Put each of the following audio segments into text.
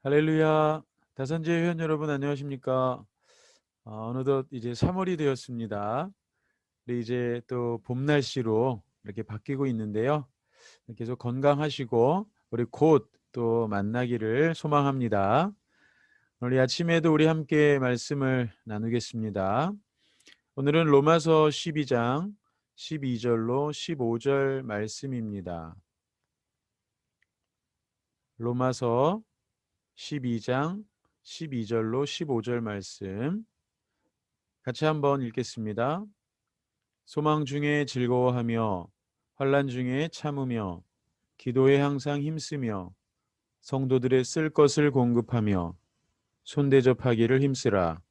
할렐루야. 다선제 회원 여러분 안녕하십니까? 어느덧 이제 3월이 되었습니다. 우리 이제 또 봄 날씨로 이렇게 바뀌고 있는데요. 계속 건강하시고 우리 곧 또 만나기를 소망합니다. 오늘 이 아침에도 우리 함께 말씀을 나누겠습니다. 오늘은 로마서 12장 12절로 15절 말씀입니다. 로마서 12장 12절로 15절 말씀 같이 한번 읽겠습니다. 소망 중에 즐거워하며 환난 중에 참으며 기도에 항상 힘쓰며 성도들의 쓸 것을 공급하며 손대접하기를 힘쓰라.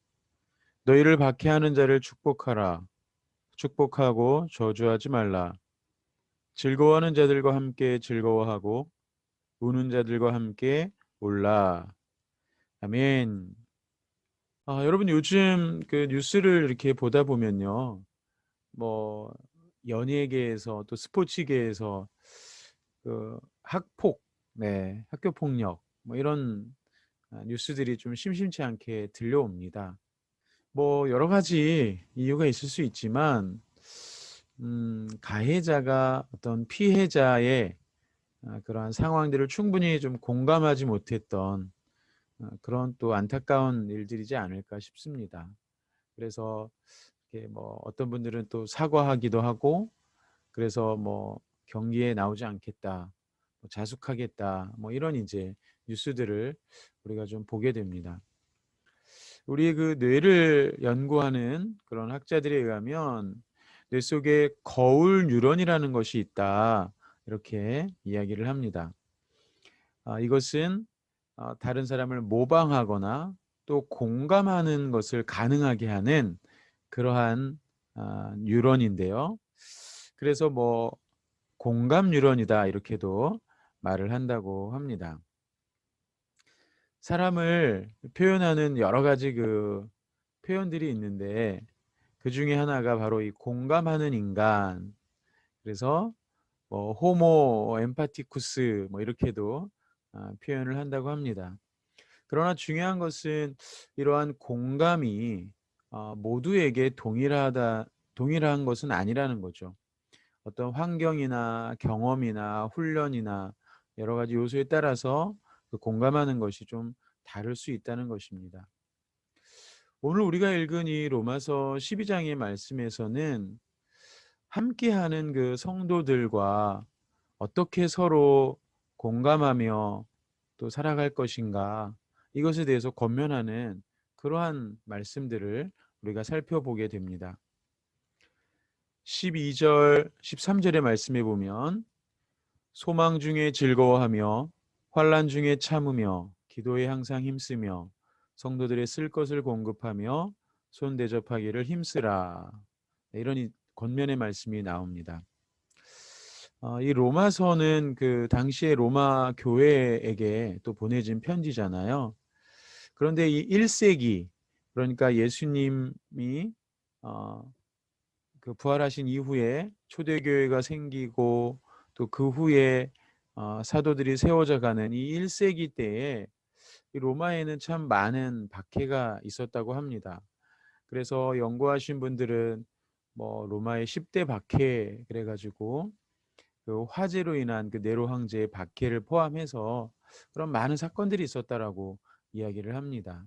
너희를 박해하는 자를 축복하라. 축복하고 저주하지 말라. 즐거워하는 자들과 함께 즐거워하고 우는 자들과 함께 울라. 아멘. 여러분 요즘 그 뉴스를 이렇게 보다 보면요. 뭐 연예계에서 또 스포츠계에서 그 학폭, 네, 학교 폭력 뭐 이런 뉴스들이 좀 심심치 않게 들려옵니다. 뭐 여러 가지 이유가 있을 수 있지만 가해자가 어떤 피해자의 그러한 상황들을 충분히 좀 공감하지 못했던 그런 또 안타까운 일들이지 않을까 싶습니다. 그래서 이렇게 뭐 어떤 분들은 또 사과하기도 하고 그래서 뭐 경기에 나오지 않겠다, 뭐 자숙하겠다, 뭐 이런 이제 뉴스들을 우리가 좀 보게 됩니다. 우리 그 뇌를 연구하는 그런 학자들에 의하면 뇌 속에 거울 뉴런이라는 것이 있다. 이렇게 이야기를 합니다. 이것은 다른 사람을 모방하거나 또 공감하는 것을 가능하게 하는 그러한 뉴런인데요. 그래서 뭐 공감 뉴런이다 이렇게도 말을 한다고 합니다. 사람을 표현하는 여러 가지 그 표현들이 있는데 그 중에 하나가 바로 이 공감하는 인간. 그래서 뭐 호모 엠파티쿠스 뭐 이렇게도 표현을 한다고 합니다. 그러나 중요한 것은 이러한 공감이 모두에게 동일한 것은 아니라는 거죠. 어떤 환경이나 경험이나 훈련이나 여러 가지 요소에 따라서 그 공감하는 것이 좀 다를 수 있다는 것입니다. 오늘 우리가 읽은 이 로마서 12장의 말씀에서는 함께하는 그 성도들과 어떻게 서로 공감하며 또 살아갈 것인가 이것에 대해서 권면하는 그러한 말씀들을 우리가 살펴보게 됩니다. 12절, 13절의 말씀에 보면 소망 중에 즐거워하며 환난 중에 참으며 기도에 항상 힘쓰며 성도들의 쓸 것을 공급하며 손 대접하기를 힘쓰라. 이런 권면의 말씀이 나옵니다. 이 로마서는 그 당시의 로마 교회에게 또 보내진 편지잖아요. 그런데 이 1세기 그러니까 예수님이 그 부활하신 이후에 초대교회가 생기고 또 그 후에 사도들이 세워져 가는 이 1세기 때에 이 로마에는 참 많은 박해가 있었다고 합니다. 그래서 연구하신 분들은 뭐 로마의 10대 박해 그래가지고 그 화재로 인한 그 네로 황제의 박해를 포함해서 그런 많은 사건들이 있었다라고 이야기를 합니다.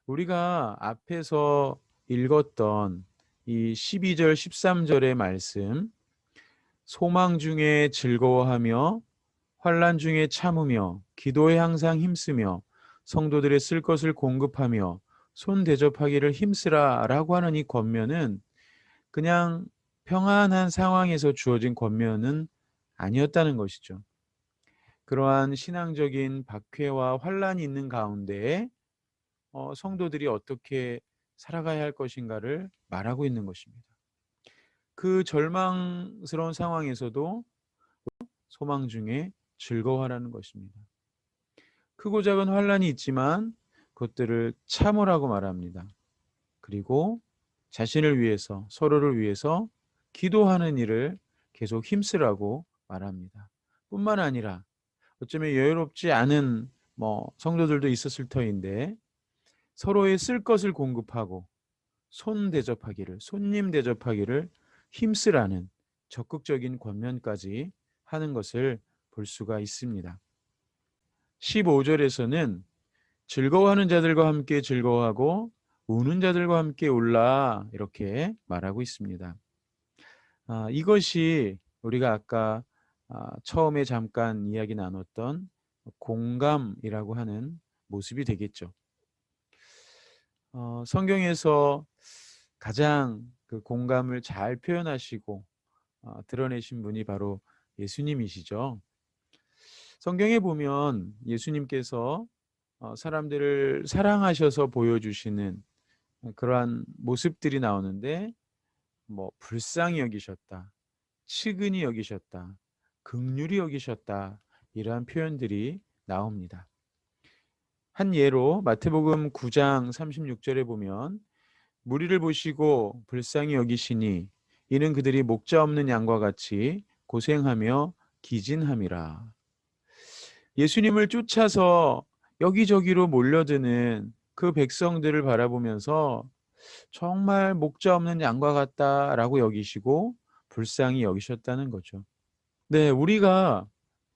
우리가 앞에서 읽었던 이 12절 13절의 말씀 소망 중에 즐거워하며 환난 중에 참으며 기도에 항상 힘쓰며 성도들의 쓸 것을 공급하며 손 대접하기를 힘쓰라라고 하는 이 권면은 그냥 평안한 상황에서 주어진 권면은 아니었다는 것이죠. 그러한 신앙적인 박해와 환란이 있는 가운데 성도들이 어떻게 살아가야 할 것인가를 말하고 있는 것입니다. 그 절망스러운 상황에서도 소망 중에 즐거워하라는 것입니다. 크고 작은 환란이 있지만 그것들을 참으라고 말합니다. 그리고 자신을 위해서 서로를 위해서 기도하는 일을 계속 힘쓰라고 말합니다. 뿐만 아니라 어쩌면 여유롭지 않은 성도들도 있었을 터인데 서로의 쓸 것을 공급하고 손님 대접하기를 힘쓰라는 적극적인 권면까지 하는 것을 볼 수가 있습니다. 15절에서는 즐거워하는 자들과 함께 즐거워하고 우는 자들과 함께 울라 이렇게 말하고 있습니다. 이것이 우리가 아까 처음에 잠깐 이야기 나눴던 공감이라고 하는 모습이 되겠죠. 성경에서 가장 그 공감을 잘 표현하시고 드러내신 분이 바로 예수님이시죠. 성경에 보면 예수님께서 사람들을 사랑하셔서 보여주시는 그러한 모습들이 나오는데 불쌍히 여기셨다, 측은히 여기셨다, 긍휼히 여기셨다 이러한 표현들이 나옵니다. 한 예로 마태복음 9장 36절에 보면 무리를 보시고 불쌍히 여기시니 이는 그들이 목자 없는 양과 같이 고생하며 기진함이라. 예수님을 쫓아서 여기저기로 몰려드는 그 백성들을 바라보면서 정말 목자 없는 양과 같다라고 여기시고 불쌍히 여기셨다는 거죠. 네, 우리가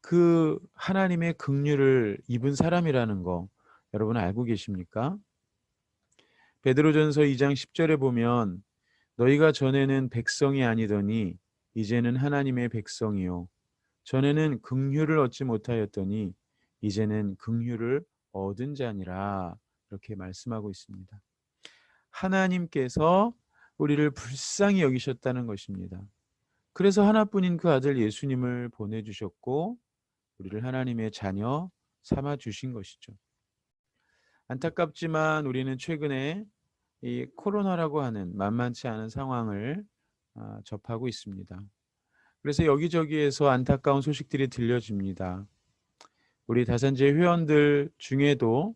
그 하나님의 긍휼을 입은 사람이라는 거 여러분 알고 계십니까? 베드로전서 2장 10절에 보면 너희가 전에는 백성이 아니더니 이제는 하나님의 백성이요 전에는 긍휼을 얻지 못하였더니 이제는 긍휼을 얻은 자니라 이렇게 말씀하고 있습니다. 하나님께서 우리를 불쌍히 여기셨다는 것입니다. 그래서 하나뿐인 그 아들 예수님을 보내주셨고 우리를 하나님의 자녀 삼아 주신 것이죠. 안타깝지만 우리는 최근에 이 코로나라고 하는 만만치 않은 상황을 접하고 있습니다. 그래서 여기저기에서 안타까운 소식들이 들려집니다. 우리 다산제 회원들 중에도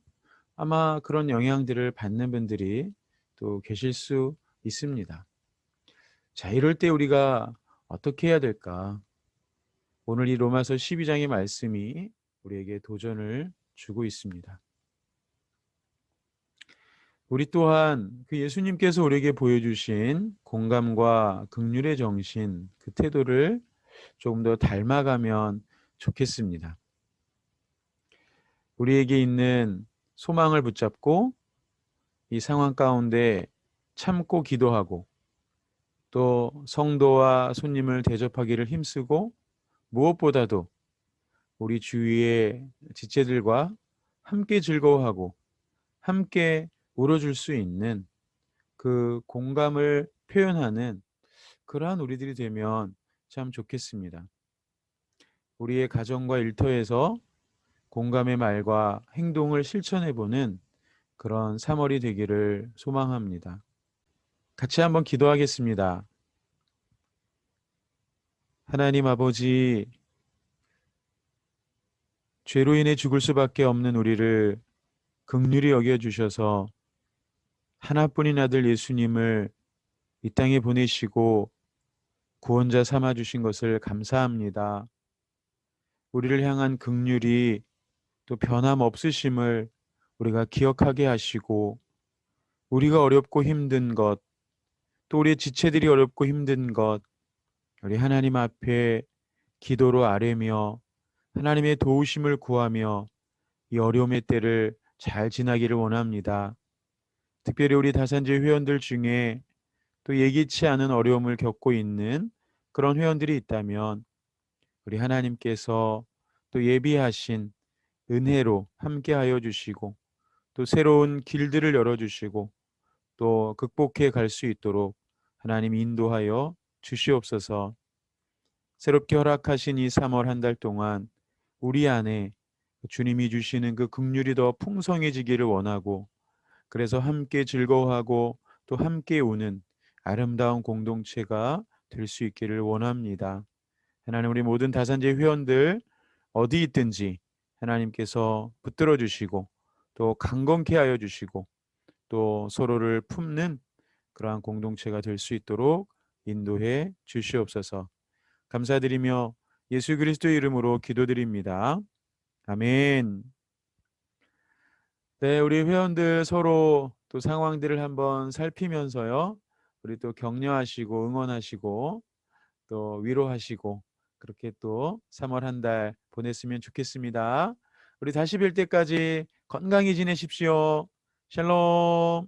아마 그런 영향들을 받는 분들이 또 계실 수 있습니다. 자, 이럴 때 우리가 어떻게 해야 될까? 오늘 이 로마서 12장의 말씀이 우리에게 도전을 주고 있습니다. 우리 또한 그 예수님께서 우리에게 보여주신 공감과 긍휼의 정신, 그 태도를 조금 더 닮아가면 좋겠습니다. 우리에게 있는 소망을 붙잡고 이 상황 가운데 참고 기도하고 또 성도와 손님을 대접하기를 힘쓰고 무엇보다도 우리 주위의 지체들과 함께 즐거워하고 함께 울어줄 수 있는 그 공감을 표현하는 그러한 우리들이 되면 참 좋겠습니다. 우리의 가정과 일터에서 공감의 말과 행동을 실천해보는 그런 3월이 되기를 소망합니다. 같이 한번 기도하겠습니다. 하나님 아버지, 죄로 인해 죽을 수밖에 없는 우리를 긍휼히 여겨주셔서 하나뿐인 아들 예수님을 이 땅에 보내시고 구원자 삼아주신 것을 감사합니다. 우리를 향한 긍휼이 또 변함없으심을 우리가 기억하게 하시고 우리가 어렵고 힘든 것, 또 우리의 지체들이 어렵고 힘든 것, 우리 하나님 앞에 기도로 아뢰며 하나님의 도우심을 구하며 이 어려움의 때를 잘 지나기를 원합니다. 특별히 우리 다산제 회원들 중에 또 예기치 않은 어려움을 겪고 있는 그런 회원들이 있다면 우리 하나님께서 또 예비하신 은혜로 함께하여 주시고 또 새로운 길들을 열어주시고 또 극복해 갈 수 있도록 하나님 인도하여 주시옵소서. 새롭게 허락하신 이 3월 한 달 동안 우리 안에 주님이 주시는 그 긍휼이 더 풍성해지기를 원하고 그래서 함께 즐거워하고 또 함께 우는 아름다운 공동체가 될 수 있기를 원합니다. 하나님 우리 모든 다산제 회원들 어디 있든지 하나님께서 붙들어 주시고 또 강건케 하여 주시고 또 서로를 품는 그러한 공동체가 될 수 있도록 인도해 주시옵소서. 감사드리며 예수 그리스도의 이름으로 기도드립니다. 아멘. 네, 우리 회원들 서로 또 상황들을 한번 살피면서요. 우리 또 격려하시고 응원하시고 또 위로하시고 그렇게 또 3월 한 달 보냈으면 좋겠습니다. 우리 다시 뵐 때까지 건강히 지내십시오. 샬롬.